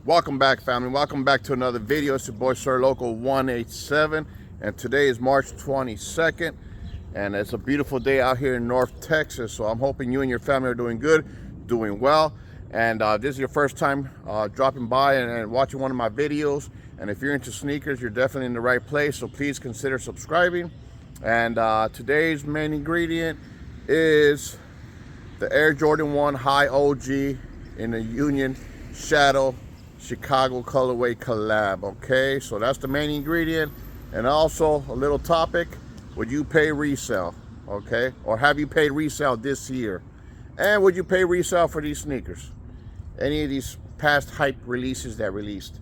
Welcome back, family. Welcome back to another video. It's your boy Sir Local 187, and today is March 22nd, and it's a beautiful day out here in North Texas. So I'm hoping you and your family are doing good, doing well. And this is your first time dropping by and watching one of my videos. And if you're into sneakers, you're definitely in the right place. So please consider subscribing. And today's main ingredient is the Air Jordan 1 High OG in the Union Shadow Chicago colorway collab. Okay, so that's the main ingredient. And also a little topic: would you pay resale? Okay, or have you paid resale this year? And would you pay resale for these sneakers? Any of these past hype releases that released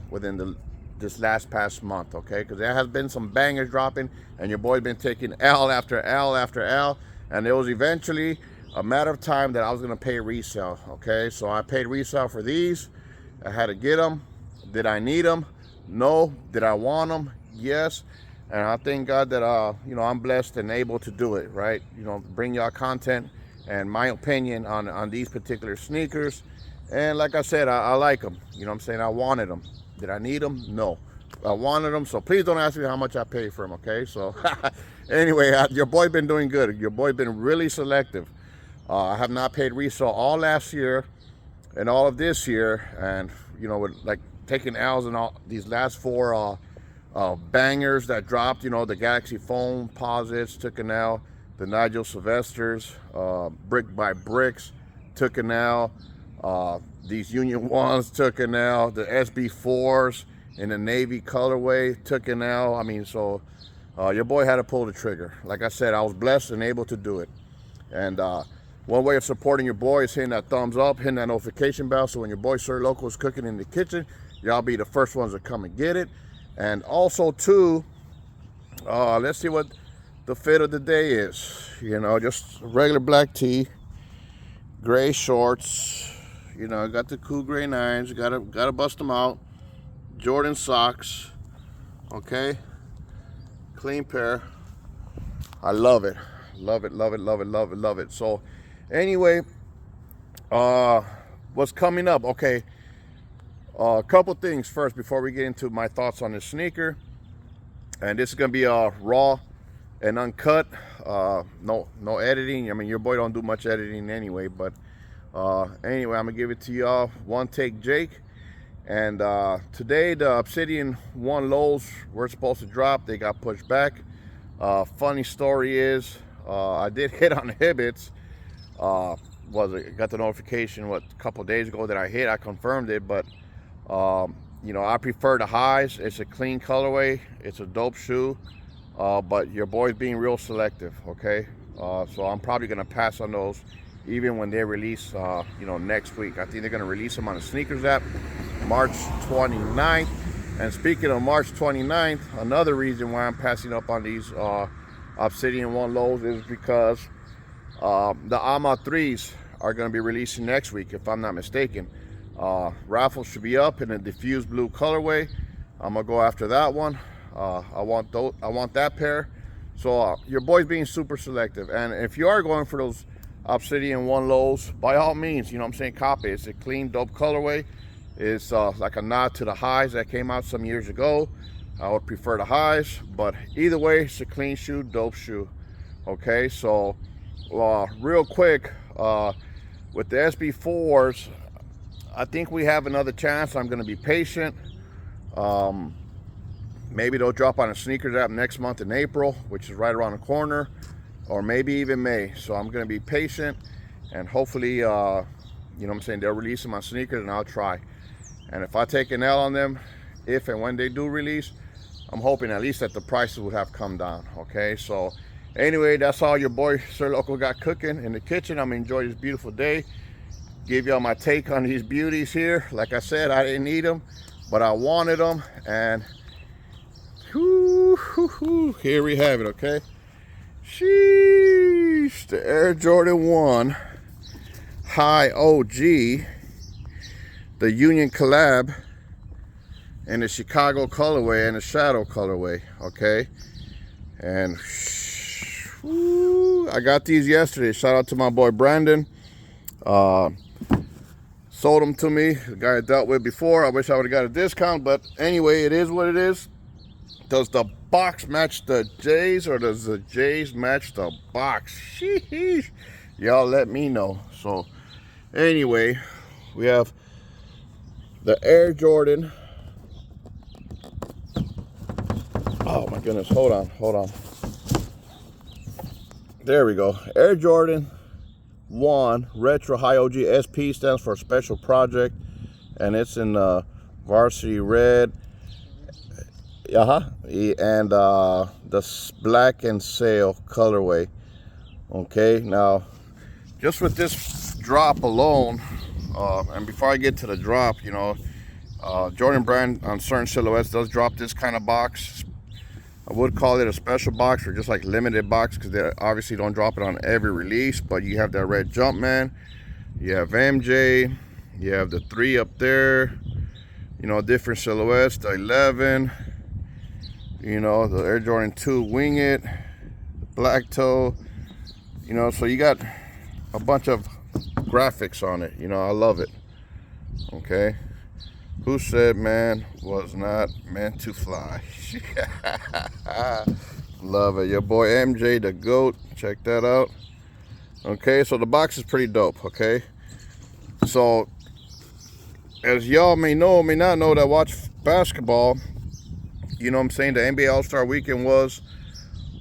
within this past month? Okay, because there has been some bangers dropping, and your boy's been taking L after L after L, and it was eventually a matter of time that I was gonna pay resale. Okay, so I paid resale for these. I had to get them. Did I need them? No. Did I want them? Yes. And I thank God that I'm blessed and able to do it, right? Bring y'all content and my opinion on these particular sneakers. And like I said, I like them. I wanted them. Did I need them? No. I wanted them, so please don't ask me how much I paid for them, okay? So anyway, your boy been doing good. Your boy been really selective. I have not paid resale all last year and all of this year, and with like taking L's and all these last four bangers that dropped, the Galaxy Foam Posits took an L, the Nigel Sylvesters, Brick by Bricks took an L, these Union Ones took an L, the SB4s in the navy colorway took an L. I mean, so your boy had to pull the trigger. Like I said, I was blessed and able to do it. And one way of supporting your boy is hitting that thumbs up, hitting that notification bell, so when your boy Sir Local is cooking in the kitchen, y'all be the first ones to come and get it. And also too, let's see what the fit of the day is. Just regular black tee, gray shorts. Got the cool gray nines. Gotta bust them out. Jordan socks. Okay, clean pair. I love it. Love it, love it, love it, love it, love it. So anyway, what's coming up? Okay, a couple things first before we get into my thoughts on this sneaker. And this is gonna be raw and uncut. No editing. I mean, your boy don't do much editing anyway, but anyway, I'm gonna give it to y'all one take Jake. And today the Obsidian 1 lows were supposed to drop. They got pushed back. Funny story is, I did hit on the Hibbits. Got the notification a couple days ago that I hit. I confirmed it, but I prefer the highs. It's a clean colorway. It's a dope shoe, but your boy's being real selective. Okay, so I'm probably gonna pass on those, even when they release. Next week. I think they're gonna release them on the sneakers app, March 29th. And speaking of March 29th, another reason why I'm passing up on these Obsidian 1 lows is because the AMA 3s are going to be releasing next week, if I'm not mistaken. Raffle should be up in a diffused blue colorway. I'm gonna go after that one. I want that pair. So your boy's being super selective, and if you are going for those Obsidian 1 lows, by all means, cop it. It's a clean, dope colorway. It's like a nod to the highs that came out some years ago. I would prefer the highs, but either way, it's a clean shoe, dope shoe. Okay, so real quick, with the SB4s, I think we have another chance. I'm going to be patient. Maybe they'll drop on a sneakers app next month in April, which is right around the corner, or maybe even May. So I'm going to be patient, and hopefully, they'll release them on sneakers, and I'll try. And if I take an L on them, if and when they do release, I'm hoping at least that the prices would have come down. Okay, so anyway, that's all your boy Sir Local got cooking in the kitchen. I'm enjoying this beautiful day. Give y'all my take on these beauties here. Like I said, I didn't need them, but I wanted them, and here we have it. Okay, sheesh, the Air Jordan 1 High OG, the Union collab, and the Chicago colorway and the Shadow colorway. Okay, and I got these yesterday. Shout out to my boy Brandon. sold them to me. The guy I dealt with before. I wish I would have got a discount, but anyway, it is what it is. Does the box match the J's, or does the J's match the box? Sheesh. Y'all let me know. So anyway, we have the Air Jordan. Oh my goodness, hold on. There we go. Air Jordan 1 Retro High OG. SP stands for Special Project, and it's in varsity red. And the black and sail colorway. Okay, now just with this drop alone, and before I get to the drop, you know, Jordan brand on certain silhouettes does drop this kind of box. I would call it a special box, or just like limited box, because they obviously don't drop it on every release. But you have that red Jumpman, you have MJ, you have the 3 up there, you know, different silhouettes, the 11, you know, the Air Jordan 2 Wing It, Black Toe, you know, so you got a bunch of graphics on it. You know, I love it. Okay, who said man was not meant to fly? Love it. Your boy MJ the GOAT. Check that out. Okay, so the box is pretty dope. Okay, so as y'all may know or may not know that watch basketball, you know what I'm saying, the NBA All-Star Weekend was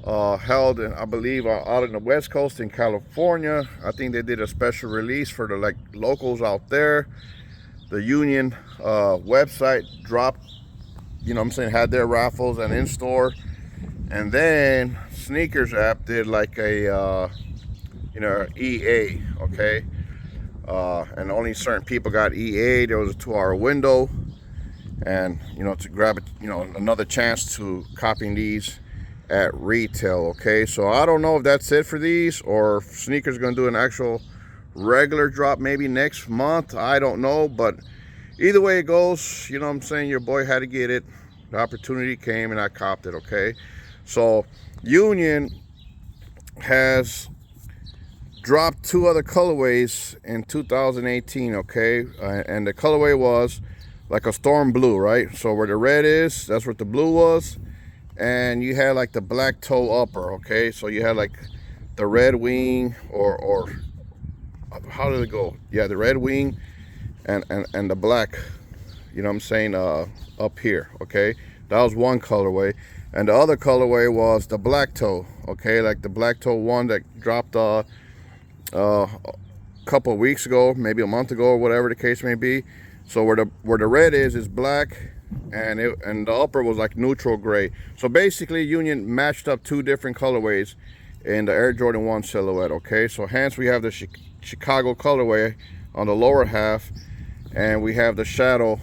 held in, I believe, out in the West Coast in California. I think they did a special release for the locals out there. The Union website dropped, you know what I'm saying, had their raffles and in store. And then Sneakers app did like a you know, EA. Okay, and only certain people got EA. There was a 2-hour window, and you know, to grab it, you know, another chance to copying these at retail. Okay, so I don't know if that's it for these, or if Sneakers gonna do an actual regular drop maybe next month. I don't know, but either way it goes, you know what I'm saying, your boy had to get it. The opportunity came and I copped it. Okay, so Union has dropped 2 other colorways in 2018. Okay, and the colorway was like a storm blue, right? So where the red is, that's what the blue was, and you had like the black toe upper. Okay, so you had like the red wing, or how did it go? Yeah, the red wing and the black, you know what I'm saying, up here. Okay, that was one colorway, and the other colorway was the black toe. Okay, like the black toe 1 that dropped a couple of weeks ago, maybe a month ago, or whatever the case may be. So where the red is black, and the upper was like neutral gray. So basically Union matched up 2 different colorways in the Air Jordan 1 silhouette. Okay, so hence we have the Chicago colorway on the lower half, and we have the shadow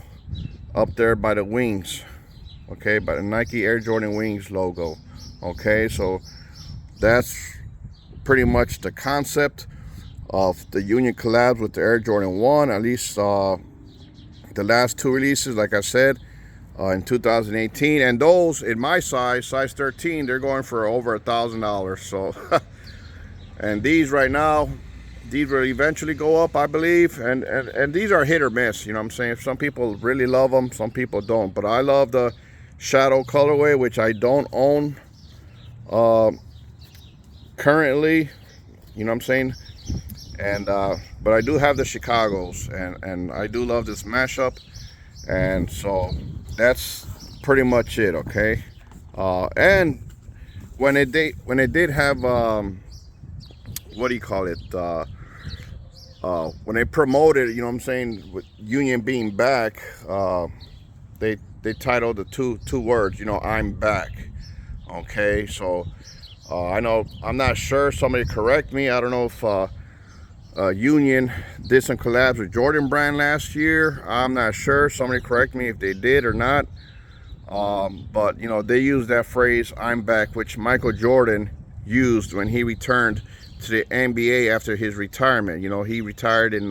up there by the wings. Okay, by the Nike Air Jordan Wings logo. Okay, so that's pretty much the concept of the Union collabs with the Air Jordan 1. At least the last 2 releases, like I said, in 2018, and those in my size 13, they're going for over $1,000. So and these right now, these will eventually go up, I believe, and these are hit or miss. You know what I'm saying, some people really love them, some people don't, but I love the shadow colorway, which I don't own currently, you know what I'm saying, and but I do have the Chicagos, and I do love this mashup, and so that's pretty much it. Okay, and when it did have what do you call it, when they promoted, you know what I'm saying, with Union being back, they titled the two words, you know, I'm back. Okay, so I know, I'm not sure, somebody correct me, I don't know if Union did some collabs with Jordan brand last year. I'm not sure, somebody correct me if they did or not, but you know, they used that phrase, I'm back, which Michael Jordan used when he returned to the NBA after his retirement. You know, he retired in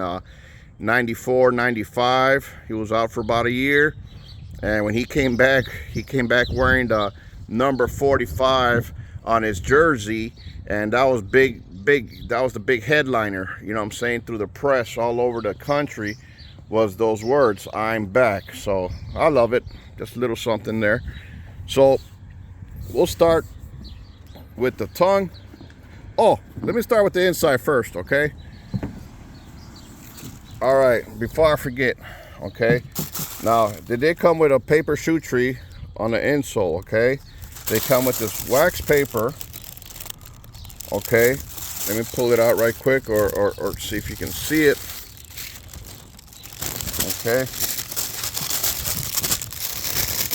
94, 95. He was out for about a year, and when he came back wearing the number 45 on his jersey, and that was big, that was the big headliner, you know what I'm saying, through the press all over the country. was those words, "I'm back." So I love it. Just a little something there. So we'll start with the tongue. Oh, let me start with the inside first, okay? All right, before I forget, okay? Now, they did come with a paper shoe tree on the insole, okay? They come with this wax paper, okay? Let me pull it out right quick or see if you can see it. Okay.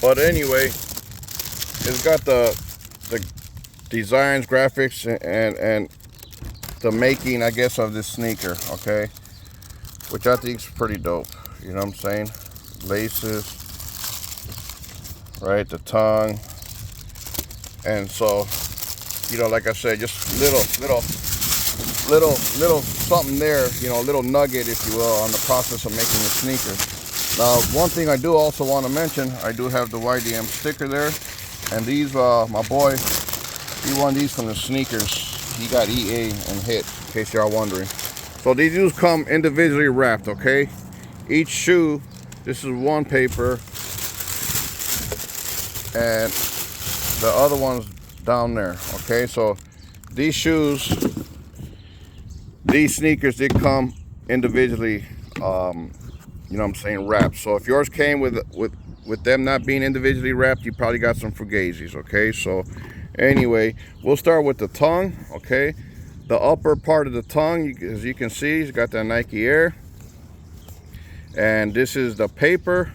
But anyway, it's got the designs, graphics, and the making, I guess, of this sneaker, okay? Which I think is pretty dope. You know what I'm saying? Laces, right? The tongue. And so, you know, like I said, just little something there, you know, a little nugget, if you will, on the process of making the sneaker. Now, one thing I do also want to mention, I do have the YDM sticker there, and these, my boy, he won these from the sneakers. He got EA and hit, in case y'all wondering. So these do come individually wrapped, okay? Each shoe, this is one paper, and the other one's down there, okay? So these shoes, these sneakers did come individually, you know what I'm saying, wrapped. So if yours came with them not being individually wrapped, you probably got some fugazis, okay? So anyway, we'll start with the tongue, okay? The upper part of the tongue, as you can see, it's got that Nike Air. And this is the paper.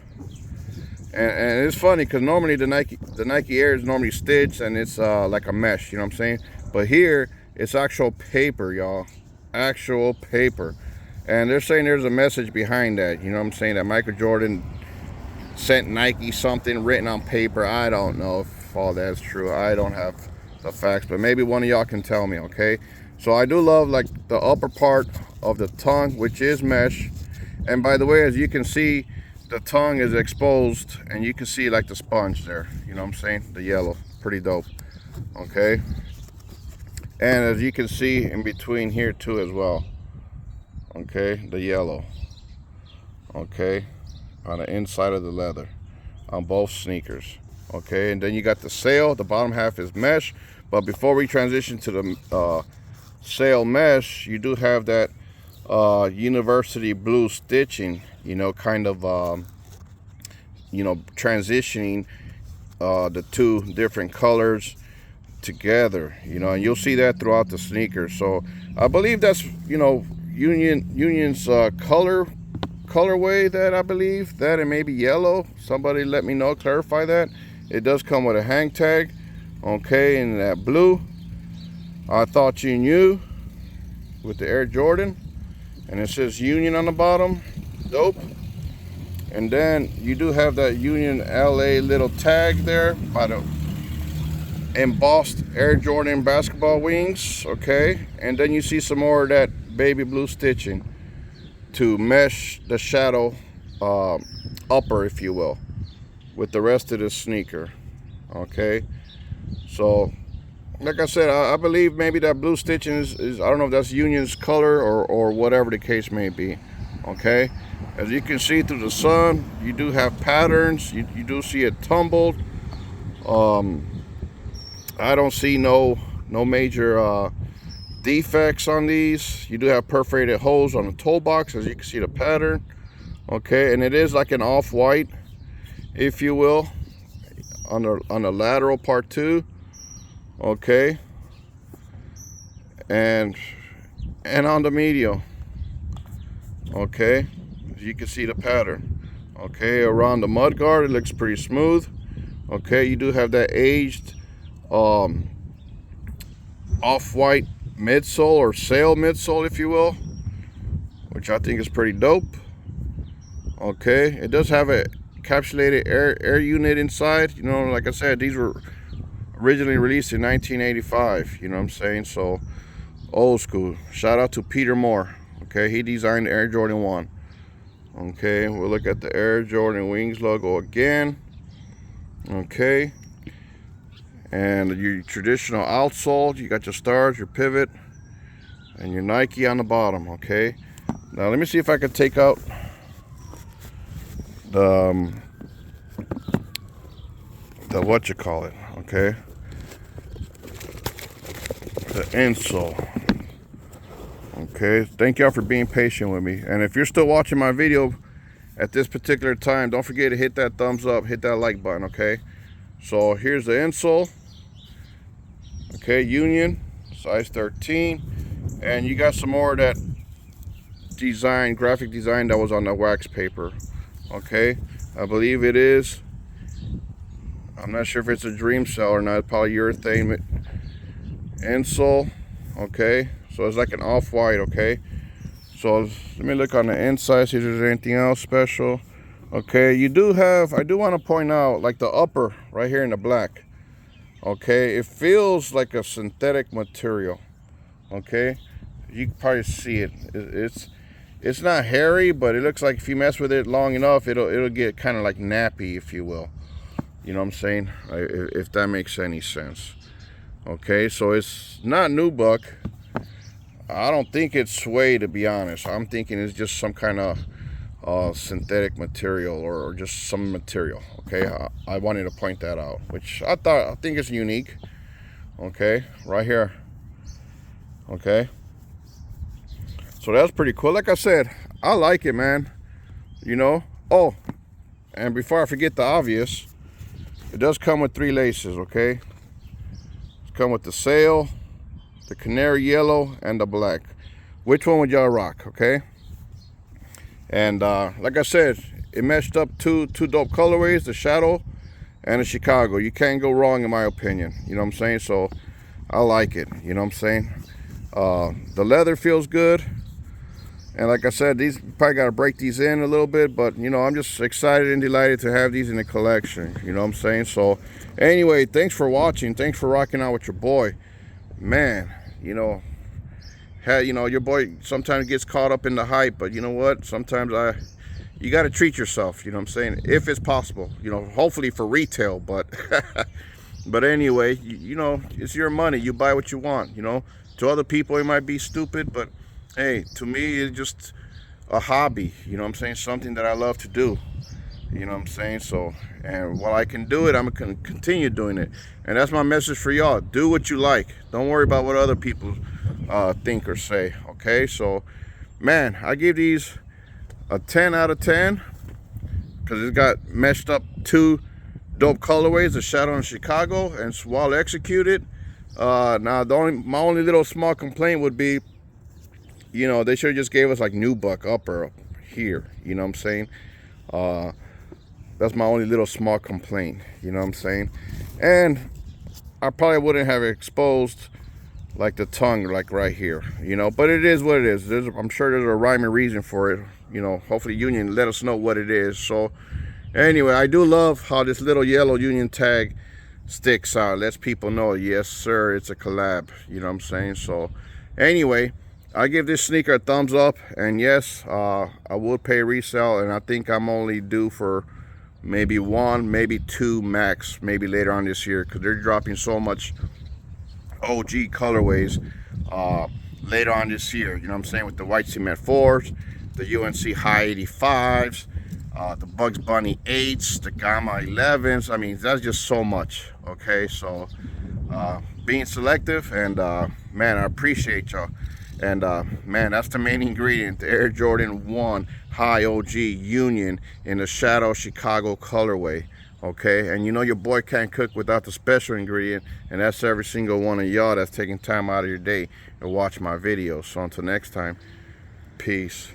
And it's funny because normally the Nike Air is normally stitched and it's like a mesh, you know what I'm saying? But here, it's actual paper, y'all. Actual paper. And they're saying there's a message behind that, you know what I'm saying? That Michael Jordan sent Nike something written on paper. I don't know if all that's true. I don't have the facts, but maybe one of y'all can tell me, okay? So I do love like the upper part of the tongue, which is mesh. And by the way, as you can see, the tongue is exposed and you can see like the sponge there, you know what I'm saying? The yellow, pretty dope, okay? And as you can see in between here too as well, okay, the yellow, okay, on the inside of the leather on both sneakers, okay? And then you got the sail, the bottom half is mesh. But before we transition to the sail mesh, you do have that university blue stitching, you know, kind of you know, transitioning the two different colors together, you know, and you'll see that throughout the sneaker. So I believe that's, you know, Union's colorway, that I believe that, and maybe yellow. Somebody let me know, clarify that. It does come with a hang tag, okay, in that blue. I thought you knew, with the Air Jordan, and it says Union on the bottom. Dope. And then you do have that Union LA little tag there by the embossed Air Jordan basketball wings, okay? And then you see some more of that baby blue stitching to mesh the shadow upper, if you will, with the rest of the sneaker, okay? So like I said, I believe maybe that blue stitching is I don't know if that's Union's color or whatever the case may be, okay? As you can see through the sun, you do have patterns. You do see it tumbled. I don't see no major defects on these. You do have perforated holes on the toe box, as you can see the pattern, okay? And it is like an off-white, if you will, on the lateral part too, okay? And on the medial, okay? You can see the pattern, okay? Around the mud guard, it looks pretty smooth, okay? You do have that aged off-white midsole or sail midsole, if you will, which I think is pretty dope, okay? It does have a encapsulated air unit inside, you know. Like I said, these were originally released in 1985, you know what I'm saying? So old school. Shout out to Peter Moore, okay? He designed the Air Jordan 1. Okay, we'll look at the Air Jordan Wings logo again. Okay, and your traditional outsole, you got your stars, your pivot, and your Nike on the bottom. Okay, now let me see if I can take out the what you call it, okay, the insole. Okay, thank y'all for being patient with me. And if you're still watching my video at this particular time, don't forget to hit that thumbs up, hit that like button, okay? So here's the insole, okay, Union, size 13. And you got some more of that design, graphic design that was on the wax paper, okay? I believe it is, I'm not sure if it's a dream cell or not, polyurethane insole, okay? So it's like an off-white, okay? So let me look on the inside, see if there's anything else special. Okay, I do want to point out, like the upper right here in the black, okay? It feels like a synthetic material, okay? You can probably see it. It's not hairy, but it looks like if you mess with it long enough, it'll get kind of like nappy, if you will. You know what I'm saying? If that makes any sense. Okay, so it's not nubuck. I don't think it's suede, to be honest. I'm thinking it's just some kind of synthetic material or just some material. Okay, I wanted to point that out, which I think it's unique. Okay, right here. Okay, so that's pretty cool. Like I said, I like it, man. You know. Oh, and before I forget the obvious, it does come with 3 laces. Okay, it's come with the sail, the canary yellow, and the black. Which one would y'all rock? Okay, and like I said, it meshed up two dope colorways, the Shadow and the Chicago. You can't go wrong, in my opinion. You know what I'm saying? So I like it. You know what I'm saying? The leather feels good, and like I said, these probably got to break these in a little bit, but you know, I'm just excited and delighted to have these in the collection. You know what I'm saying? So anyway, thanks for watching. Thanks for rocking out with your boy. Man, you know, your boy sometimes gets caught up in the hype, but you know what? Sometimes you got to treat yourself, you know what I'm saying? If it's possible, you know, hopefully for retail, but but anyway, you know, it's your money. You buy what you want, you know. To other people, it might be stupid, but hey, to me, it's just a hobby, you know what I'm saying? Something that I love to do. You know what I'm saying? So, and while I can do it, I'm gonna continue doing it. And that's my message for y'all. Do what you like. Don't worry about what other people think or say. Okay? So, man, I give these a 10 out of 10 because it's got meshed up 2 dope colorways, the Shadow and Chicago, and it's well executed. Now, my only little small complaint would be, you know, they should have just gave us like nubuck upper up here. You know what I'm saying? That's my only little small complaint, you know what I'm saying? And I probably wouldn't have exposed like the tongue like right here, you know, but it is what it is. I'm sure there's a rhyme and reason for it, you know. Hopefully Union let us know what it is. So anyway, I do love how this little yellow Union tag sticks out, lets people know, yes sir, it's a collab, you know what I'm saying? So anyway, I give this sneaker a thumbs up, and yes, I would pay resale, and I think I'm only due for maybe 1, maybe 2 max, maybe later on this year, because they're dropping so much OG colorways later on this year, you know what I'm saying, with the white cement 4s, the UNC high 85s, the Bugs Bunny 8s, the Gamma 11s. I mean, that's just so much. Okay, so being selective, and man, I appreciate y'all. And man, that's the main ingredient, the Air Jordan 1 High OG Union in the Shadow Chicago colorway. Okay, and you know your boy can't cook without the special ingredient, and that's every single one of y'all that's taking time out of your day to watch my videos. So until next time, peace.